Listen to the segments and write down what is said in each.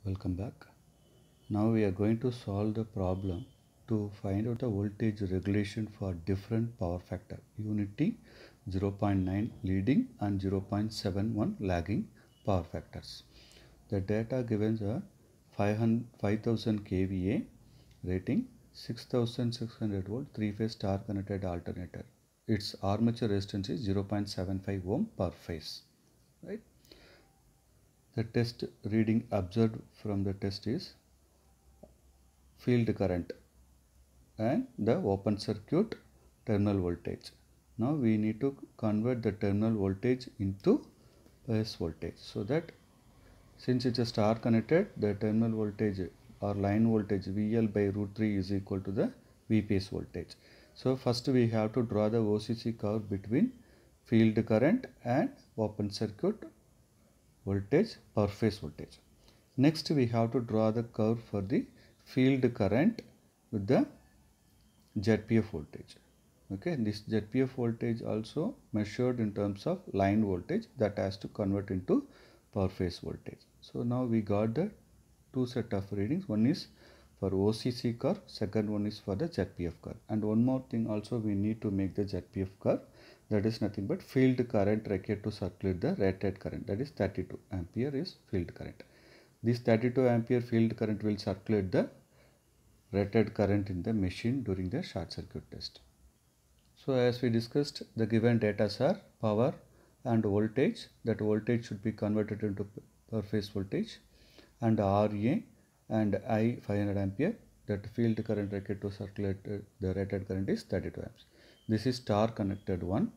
Welcome back. Now we are going to solve the problem to find out the voltage regulation for different power factor unity 0.9 leading and 0.71 lagging power factors. The data given are 5000 kVA rating, 6600 volt 3-phase star connected alternator. Its armature resistance is 0.75 ohm per phase, right? The test reading observed from the test is field current and the open circuit terminal voltage. Now we need to convert the terminal voltage into phase voltage, so that since it's a star connected, the terminal voltage or line voltage VL by root 3 is equal to the V phase voltage. So first we have to draw the OCC curve between field current and open circuit voltage per phase voltage. Next we have to draw the curve for the field current with the ZPF voltage. Okay, this ZPF voltage also measured in terms of line voltage that has to convert into per phase voltage. So now we got the two set of readings. One is for OCC curve, second one is for the ZPF curve. And one more thing also we need to make the ZPF curve, that is nothing but field current required to circulate the rated current, that is 32 ampere is field current. This 32 ampere field current will circulate the rated current in the machine during the short circuit test. So as we discussed, the given data are power and voltage. That voltage should be converted into per phase voltage, and RA and I 500 ampere. That field current required to circulate the rated current is 32 amps. This is star connected one.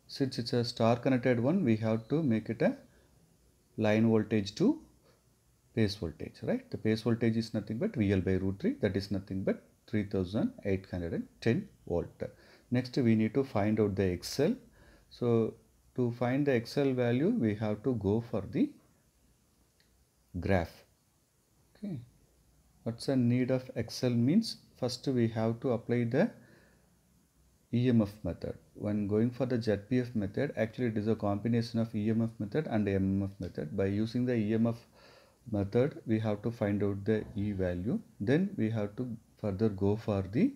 Since it's a star connected one, we have to make it a line voltage to phase voltage, right? The phase voltage is nothing but VL by root 3, that is nothing but 3810 volt. Next we need to find out the XL. So to find the XL value, we have to go for the graph. Okay, what's the need of XL means? First we have to apply the EMF method. When going for the ZPF method, actually it is a combination of EMF method and MMF method. By using the EMF method, we have to find out the E value. Then we have to further go for the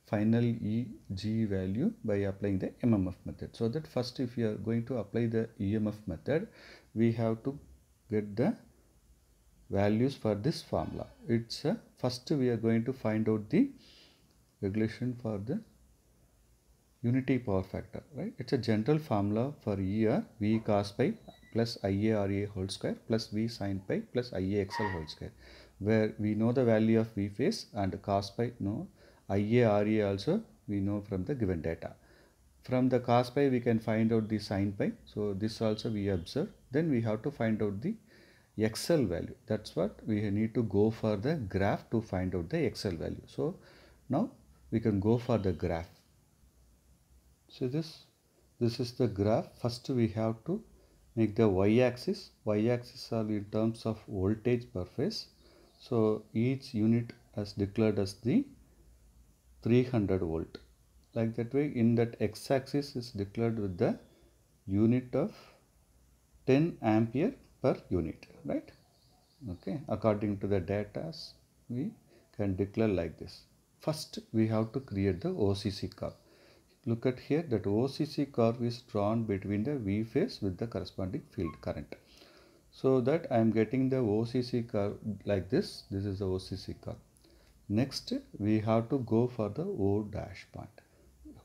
final EG value by applying the MMF method. So that first, if you are going to apply the EMF method, we have to get the values for this formula. It's first we are going to find out the regulation for the unity power factor, right? It's a general formula for ER, V cos pi plus IARA whole square plus V sin pi plus IAXL whole square, where we know the value of V phase and cos pi, no, IARA also we know from the given data. From the cos pi we can find out the sin pi, so this also we observe. Then we have to find out the XL value. That's what we need to go for the graph to find out the XL value. So now we can go for the graph. So this is the graph. First we have to make the y-axis. Y-axis are in terms of voltage per phase. So each unit is declared as the 300 volt. Like that way, in that x-axis is declared with the unit of 10 ampere per unit, right? Okay, according to the data, we can declare like this. First we have to create the OCC curve. Look at here, that OCC curve is drawn between the V phase with the corresponding field current. So that I am getting the OCC curve like this. This is the OCC curve. Next, we have to go for the O dash point.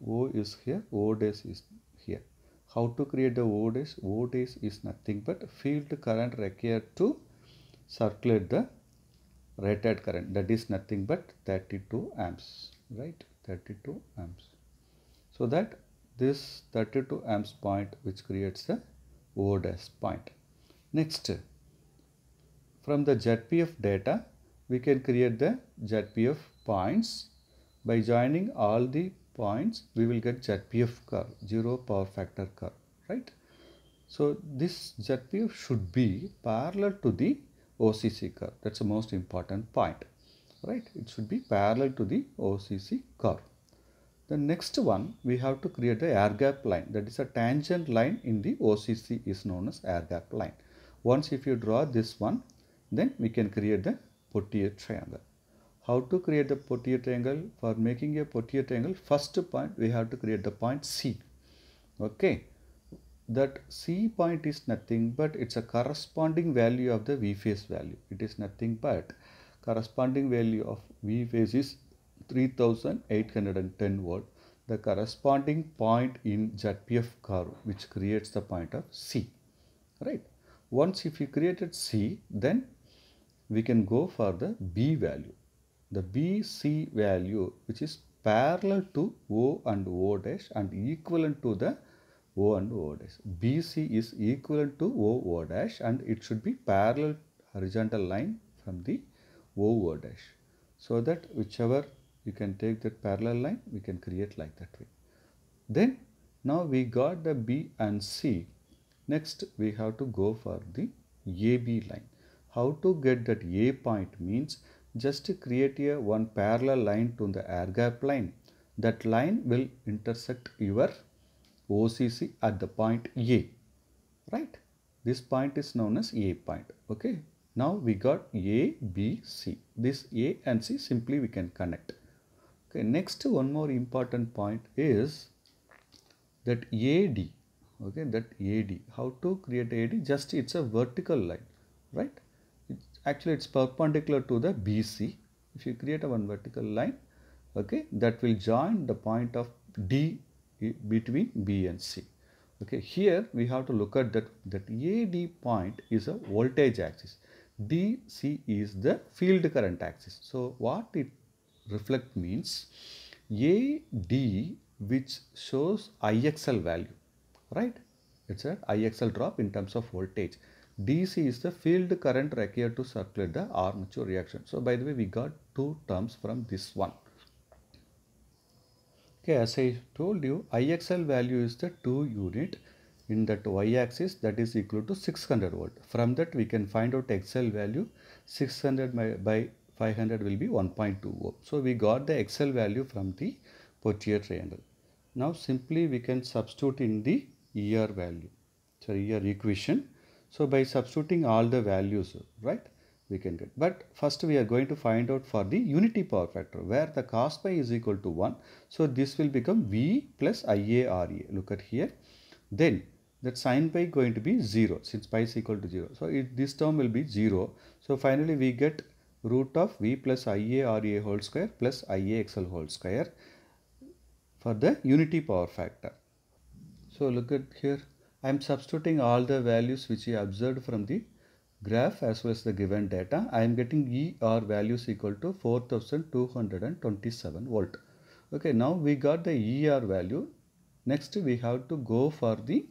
O is here, O dash is here. How to create the O dash? O dash is nothing but field current required to circulate the rated current. That is nothing but 32 amps, right? 32 amps. So that this 32 amps point which creates the O dash point. Next, from the ZPF data, we can create the ZPF points. By joining all the points, we will get ZPF curve, zero power factor curve, right? So this ZPF should be parallel to the OCC curve. That's the most important point, right? It should be parallel to the OCC curve. The next one, we have to create the air gap line. That is a tangent line in the OCC is known as air gap line. Once if you draw this one, then we can create the Pottier triangle. How to create the Pottier triangle? For making a Pottier triangle, first point we have to create the point C. Okay, that C point is nothing but it's a corresponding value of the V phase value. It is nothing but corresponding value of V phase is 3810 volt. The corresponding point in ZPF curve which creates the point of C, right? Once if you created C, then we can go for the B value. The BC value which is parallel to O and O dash and equivalent to the O and O dash. BC is equivalent to O dash and it should be parallel horizontal line from the O dash. So that whichever you can take that parallel line, we can create like that way. Then now we got the B and C. Next we have to go for the AB line. How to get that A point means just create a one parallel line to the air gap line. That line will intersect your OCC at the point A, right? This point is known as A point. Okay. Now we got A, B, C. This A and C simply we can connect. Okay. Next one more important point is that AD. Okay, that AD. How to create AD? Just it's a vertical line, right? It's perpendicular to the BC. If you create a one vertical line, okay, that will join the point of D between B and C. Okay, here we have to look at that AD point is a voltage axis. DC is the field current axis. So what it reflect means AD which shows IXL value, right? It's a IXL drop in terms of voltage. DC is the field current required to circulate the armature reaction. So by the way, we got two terms from this one. Okay, as I told you, IXL value is the 2 unit in that y-axis, that is equal to 600 volt. From that we can find out XL value. 600 by 500 will be 1.2 ohm. So we got the XL value from the Pottier triangle. Now simply we can substitute in the ER value, ER equation. So by substituting all the values, right, we can get. But first we are going to find out for the unity power factor where the cos pi is equal to 1. So this will become V plus IARA. Look at here. Then that sin pi going to be 0 since pi is equal to 0. So this term will be 0. So finally we get root of V plus IARA whole square plus IAXL whole square for the unity power factor. So look at here. I am substituting all the values which I observed from the graph as well as the given data. I am getting ER values equal to 4227 volt. Okay, now we got the ER value. Next we have to go for the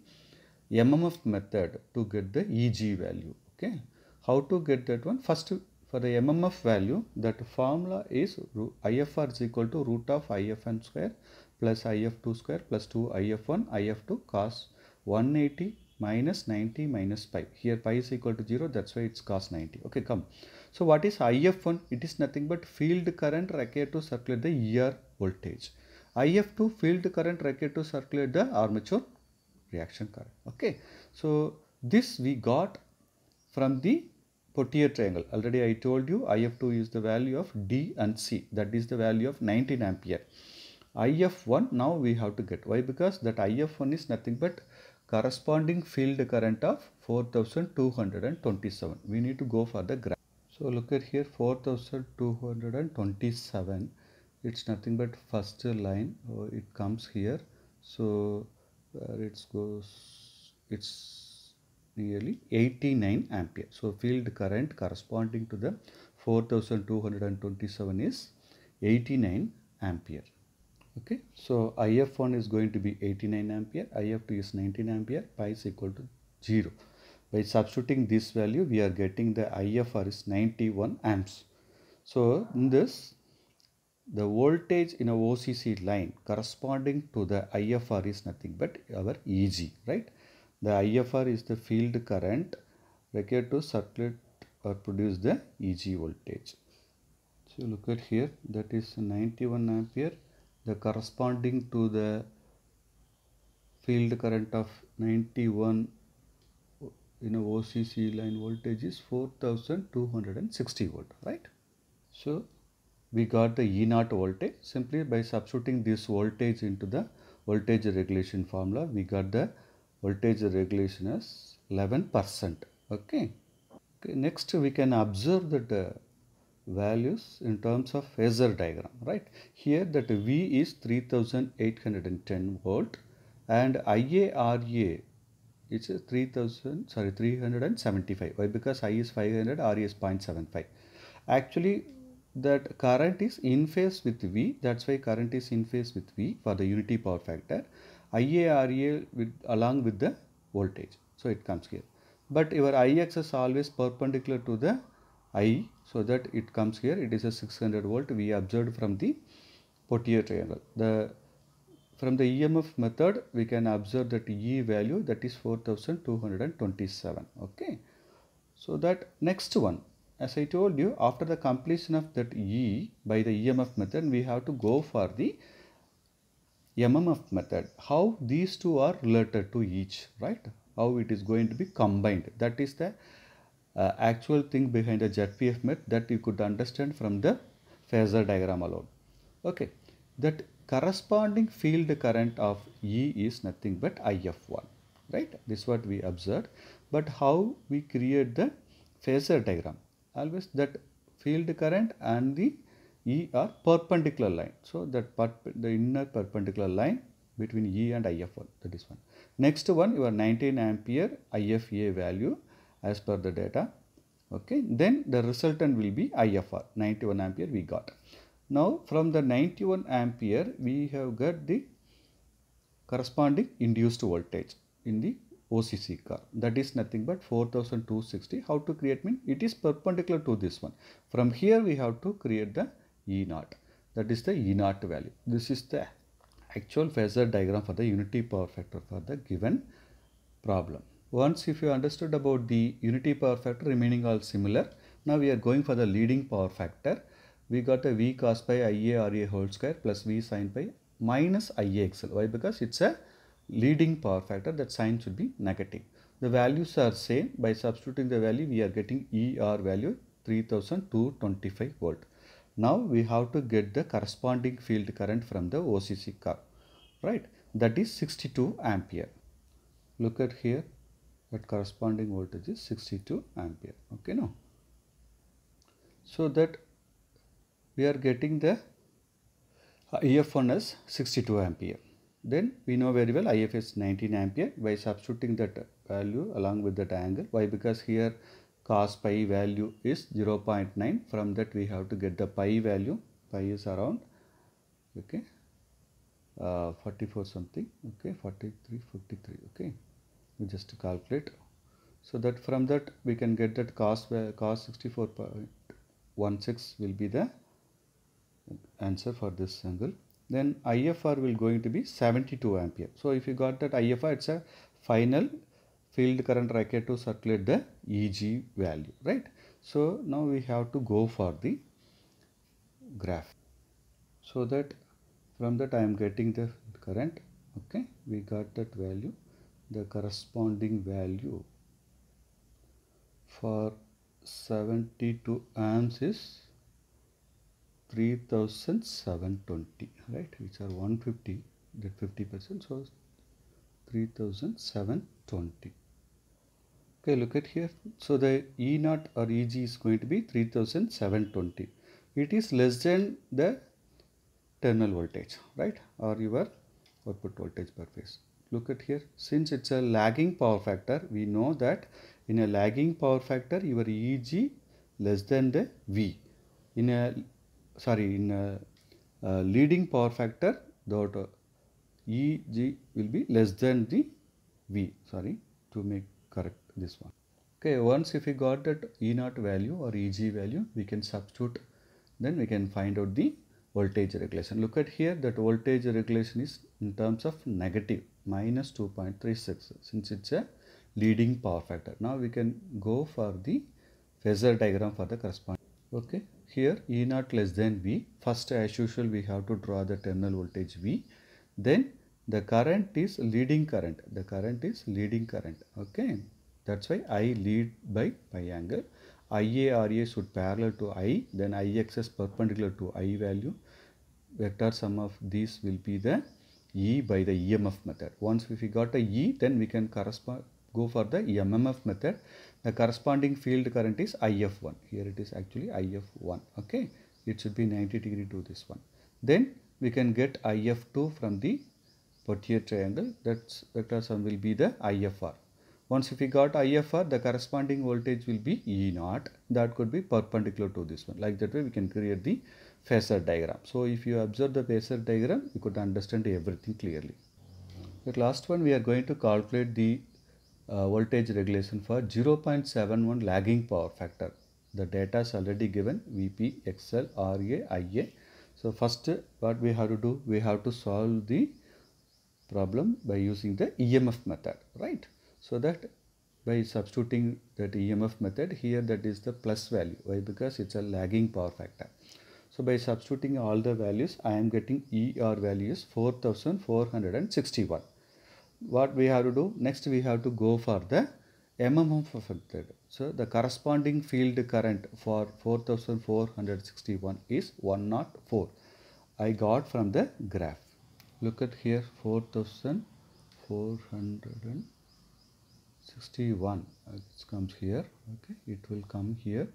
MMF method to get the EG value. Okay, how to get that one? First, for the MMF value, that formula is IFR is equal to root of IFN square plus IF2 square plus 2 IF1 IF2 cos 180 minus 90 minus pi. Here pi is equal to 0, that's why it's cos 90. Okay, come. So what is IF1? It is nothing but field current required to circulate the ER voltage. IF2 field current required to circulate the armature reaction current. Okay, so this we got from the Pottier triangle. Already I told you IF2 is the value of D and C, that is the value of 19 ampere. IF1 now we have to get. Why? Because that IF1 is nothing but corresponding field current of 4227. We need to go for the graph. So look at here, 4227. It's nothing but first line. It comes here. So where it goes, it's nearly 89 ampere. So field current corresponding to the 4227 is 89 ampere. Okay, so IF1 is going to be 89 ampere, IF2 is 19 ampere, pi is equal to 0. By substituting this value, we are getting the IFR is 91 amps. So in this, the voltage in a OCC line corresponding to the IFR is nothing but our EG, right? The IFR is the field current required to circulate or produce the EG voltage. So look at here, that is 91 ampere. The corresponding to the field current of 91 in a OCC line voltage is 4260 volt, right? So we got the E0 voltage. Simply by substituting this voltage into the voltage regulation formula, we got the voltage regulation as 11%. Okay. Okay. Next, we can observe that values in terms of phasor diagram, right? Here that V is 3810 volt and IARA it's a 375. Why? Because I is 500, RA is 0.75. Actually, that current is in phase with V. That's why current is in phase with V for the unity power factor. IARA with, along with the voltage. So it comes here. But your IX is always perpendicular to the I. So that it comes here. It is a 600 volt. We observed from the Pottier triangle. From the EMF method, we can observe that E value, that is 4227. Okay. So that next one, as I told you, after the completion of that E by the EMF method, we have to go for the MMF method. How these two are related to each, right? How it is going to be combined. That is the actual thing behind the ZPF method that you could understand from the phasor diagram alone. Okay. That corresponding field current of E is nothing but IF1, right? This is what we observed. But how we create the phasor diagram? Always that field current and the E are perpendicular line. So that the inner perpendicular line between E and IF1, that is one. Next one, your 19 ampere IFA value as per the data. Okay, then the resultant will be IFR, 91 ampere we got. Now from the 91 ampere we have got the corresponding induced voltage in the OCC curve, that is nothing but 4260. How to create mean it is perpendicular to this one. From here we have to create the E0, that is the E0 value. This is the actual phasor diagram for the unity power factor for the given problem. Once if you understood about the unity power factor, remaining all similar. Now we are going for the leading power factor. We got a V cos pi IA RA whole square plus V sin pi minus IAXL. Why? Because it's a leading power factor, that sign should be negative. The values are same. By substituting the value, we are getting ER value 3225 volt. Now we have to get the corresponding field current from the OCC curve, right? That is 62 ampere. Look at here, that corresponding voltage is 62 ampere. Okay, no? So that we are getting the IF1 as 62 ampere. Then we know very well IF is 19 ampere by substituting that value along with that angle. Why? Because here cos pi value is 0.9. From that we have to get the pi value. Pi is around, okay, 44 something, okay, 43, 53, okay. We just calculate. So that from that we can get that cos 64.16 will be the answer for this angle. Then IFR will going to be 72 ampere. So if you got that IFR, it's a final field current required to circulate the EG value, right? So now we have to go for the graph. So that from that I am getting the current, okay, we got that value. The corresponding value for 72 amps is 3720, right, which are 150, that 50%, so 3720. Okay, look at here. So the E0 or EG is going to be 3720. It is less than the terminal voltage, right, or your output voltage per phase. Look at here, since it's a lagging power factor, we know that in a lagging power factor your EG less than the V. In a leading power factor, the EG will be less than the V, to make correct this one. Okay, once if we got that E0 value or EG value, we can substitute, then we can find out the voltage regulation. Look at here, that voltage regulation is in terms of negative minus 2.36, since it's a leading power factor. Now we can go for the phasor diagram for the corresponding. Okay, here E0 less than V. First, as usual, we have to draw the terminal voltage V. Then the current is leading current. The current is leading current. Okay. That's why I lead by pi angle. IARA should parallel to I, then IXS perpendicular to I value. Vector sum of these will be the E by the EMF method. Once if we got a E, then we can go for the MMF method. The corresponding field current is IF1. Here it is actually IF1. Okay, it should be 90° to this one. Then we can get IF2 from the Pottier triangle. That's vector sum will be the IFR. Once if we got IFR, the corresponding voltage will be E0. That could be perpendicular to this one. Like that way we can create the phasor diagram. So if you observe the phasor diagram, you could understand everything clearly. The last one, we are going to calculate the voltage regulation for 0.71 lagging power factor. The data is already given, VP, XL, RA, IA. So first what we have to do, we have to solve the problem by using the EMF method, right? So that by substituting that EMF method here, that is the plus value. Why? Because it's a lagging power factor. So by substituting all the values, I am getting ER value is 4461. What we have to do next, we have to go for the MMF method. So the corresponding field current for 4461 is 104. I got from the graph. Look at here, 4461. It comes here. Okay, it will come here.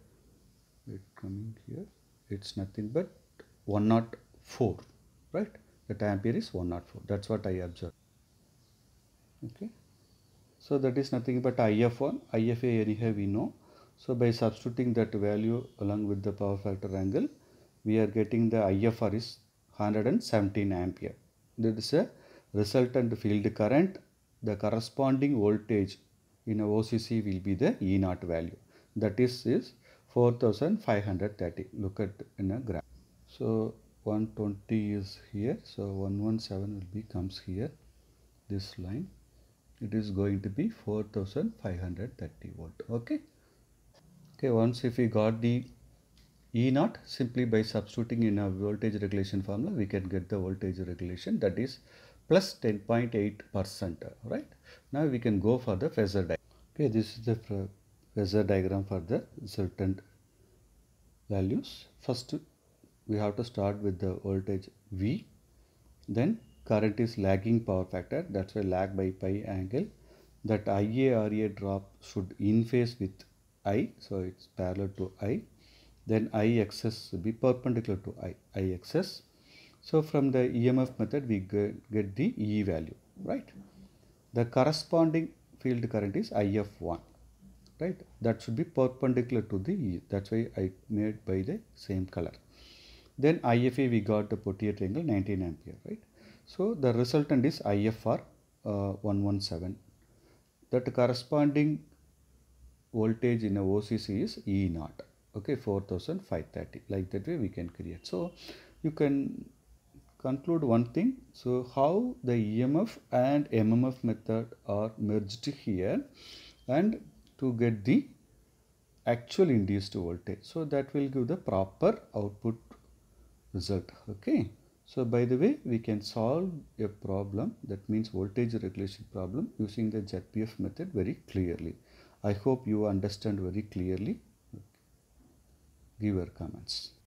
It coming here. It's nothing but 104, right? That ampere is 104. That's what I observed. Okay, so that is nothing but IF1, IFA anyhow we know. So by substituting that value along with the power factor angle, we are getting the IFR is 117 ampere. That is a resultant field current. The corresponding voltage in a OCC will be the E0 value. That is 4530. Look at in a graph. So 120 is here. So 117 will be comes here. This line. It is going to be 4530 volt. Okay. Okay. Once if we got the E0, simply by substituting in a voltage regulation formula, we can get the voltage regulation, that is plus 10.8%. Right. Now we can go for the phasor diagram. Okay. This is the phasor diagram for the resultant values. First, we have to start with the voltage V. Then current is lagging power factor. That's why lag by pi angle. That IARA drop should in phase with I. So it's parallel to I. Then IXS will be perpendicular to IXS. So from the EMF method, we get the E value, right? The corresponding field current is IF1, right? That should be perpendicular to the E. That's why I made by the same color. Then IFA, we got the Pottier triangle 19 ampere, right? So the resultant is IFR 117. That corresponding voltage in a OCC is E0. Okay, 4530. Like that way we can create. So you can conclude one thing. So how the EMF and MMF method are merged here, and to get the actual induced voltage. So that will give the proper output result. Okay. So by the way, we can solve a problem, that means voltage regulation problem, using the ZPF method very clearly. I hope you understand very clearly. Give your comments.